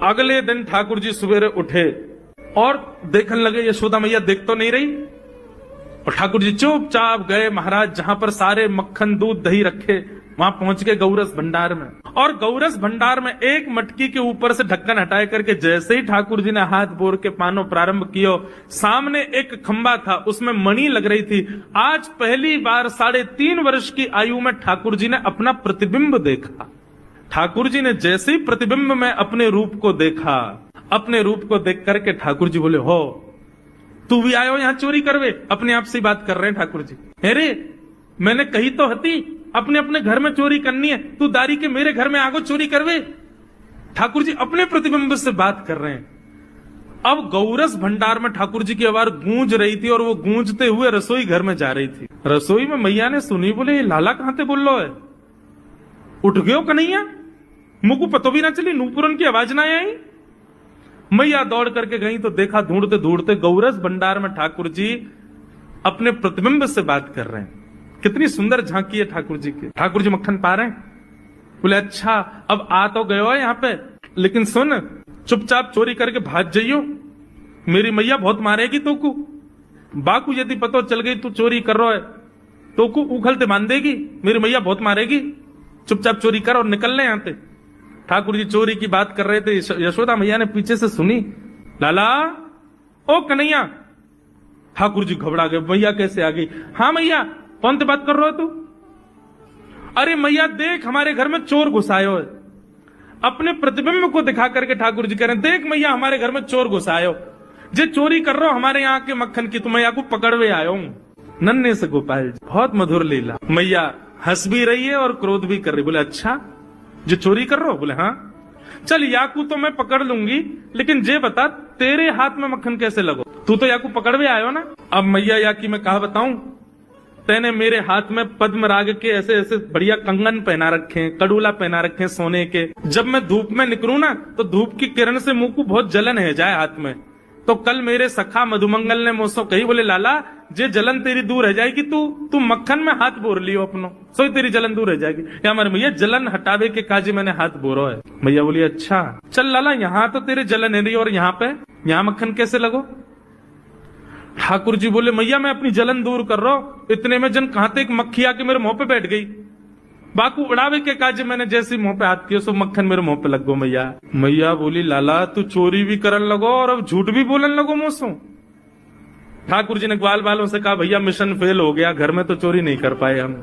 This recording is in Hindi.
अगले दिन ठाकुर जी सवेरे उठे और देखने लगे यशोदा मैया देख तो नहीं रही। और ठाकुर जी चुपचाप गए महाराज जहां पर सारे मक्खन दूध दही रखे, वहां पहुंच गए गौरस भंडार में। और गौरस भंडार में एक मटकी के ऊपर से ढक्कन हटाए करके जैसे ही ठाकुर जी ने हाथ बोर के पानो प्रारंभ किया, सामने एक खंबा था, उसमें मणि लग रही थी। आज पहली बार 3.5 वर्ष की आयु में ठाकुर जी ने अपना प्रतिबिंब देखा। ठाकुर जी ने जैसे ही प्रतिबिंब में अपने रूप को देखा, अपने रूप को देख करके ठाकुर जी बोले, हो तू भी आयो यहां चोरी करवे? अपने आप से बात कर रहे हैं ठाकुर जी। अरे मैंने कही तो हती अपने अपने घर में चोरी करनी है, तू दारी के मेरे घर में आगो चोरी करवे? ठाकुर जी अपने प्रतिबिंब से बात कर रहे हैं। अब गौरस भंडार में ठाकुर जी की आवाज गूंज रही थी और वो गूंजते हुए रसोई घर में जा रही थी। रसोई में मैया ने सुनी, बोले ये लाला कहां से बोल लो है? उठ गयो कन्हैया? मुझको पतो भी ना चली, नूपुरन की आवाज ना आई। मैया दौड़ करके गई तो देखा ढूंढते ढूंढते गौरस भंडार में ठाकुर जी अपने प्रतिबिंब से बात कर रहे हैं। कितनी सुंदर झांकी है ठाकुर जी की। ठाकुर जी मक्खन पा रहे हैं। बोले अच्छा अब आ तो गयो है यहाँ पे, लेकिन सुन चुपचाप चोरी करके भाग जाइयो, मेरी मैया बहुत मारेगी तो को। बाकू यदि पतो चल गई तू चोरी कर रहा है तो को उखलते बांध देगी, मेरी मैया बहुत मारेगी। चुपचाप चोरी कर और निकल ले यहाँ से। ठाकुर जी चोरी की बात कर रहे थे, यशोदा मैया ने पीछे से सुनी, लाला ओ कन्हैया। ठाकुर जी घबरा गए, मैया कैसे आ गई? हाँ मैया, कौन से बात कर रहे हो तू? अरे मैया देख हमारे घर में चोर घुसायो है। अपने प्रतिबिंब को दिखा करके ठाकुर जी कह रहे हैं, देख मैया हमारे घर में चोर घुसायो, जे चोरी कर रहे हो हमारे यहाँ के मक्खन की, तो मैया को पकड़वे आयो हूं। नन्हे से गोपाल जी, बहुत मधुर लीला। मैया हंस भी रही है और क्रोध भी कर रही। बोले अच्छा जो चोरी कर रहे हो? बोले हाँ। चल याकू तो मैं पकड़ लूंगी, लेकिन जे बता तेरे हाथ में मक्खन कैसे लगो? तू तो याकू पकड़वे आयो ना। अब मैया याकी मैं कहा बताऊं, तेने मेरे हाथ में पद्म राग के ऐसे ऐसे बढ़िया कंगन पहना रखे, कड़ूला पहना रखे सोने के। जब मैं धूप में निकलूं ना तो धूप की किरण से मुंह को बहुत जलन है जाए हाथ में। तो कल मेरे सखा मधुमंगल ने मुझसे कही, बोले लाला जे जलन तेरी दूर रह जाएगी, तू मक्खन में हाथ बोर लियो अपनो, सो तेरी जलन दूर रह जाएगी। या हमारे मैया जलन हटावे के काजी मैंने हाथ बोरो है। मैया बोली अच्छा चल लाला, यहाँ तो तेरे जलन है रही और यहाँ मक्खन कैसे लगो? ठाकुर जी बोले मैया मैं अपनी जलन दूर कर रहा हूं। इतने में जन कहां एक मक्खी आके मेरे मुंह पे बैठ गई। बाकू उड़ावे के काज मैंने जैसे मुंह पे हाथ किया सो मक्खन मेरे मुंह पे लग गो। मैया बोली लाला तू चोरी भी करन लगो और अब झूठ भी बोलन लगो मुझसे। ठाकुर जी ने ग्वाल वालों से कहा भैया मिशन फेल हो गया, घर में तो चोरी नहीं कर पाए हम।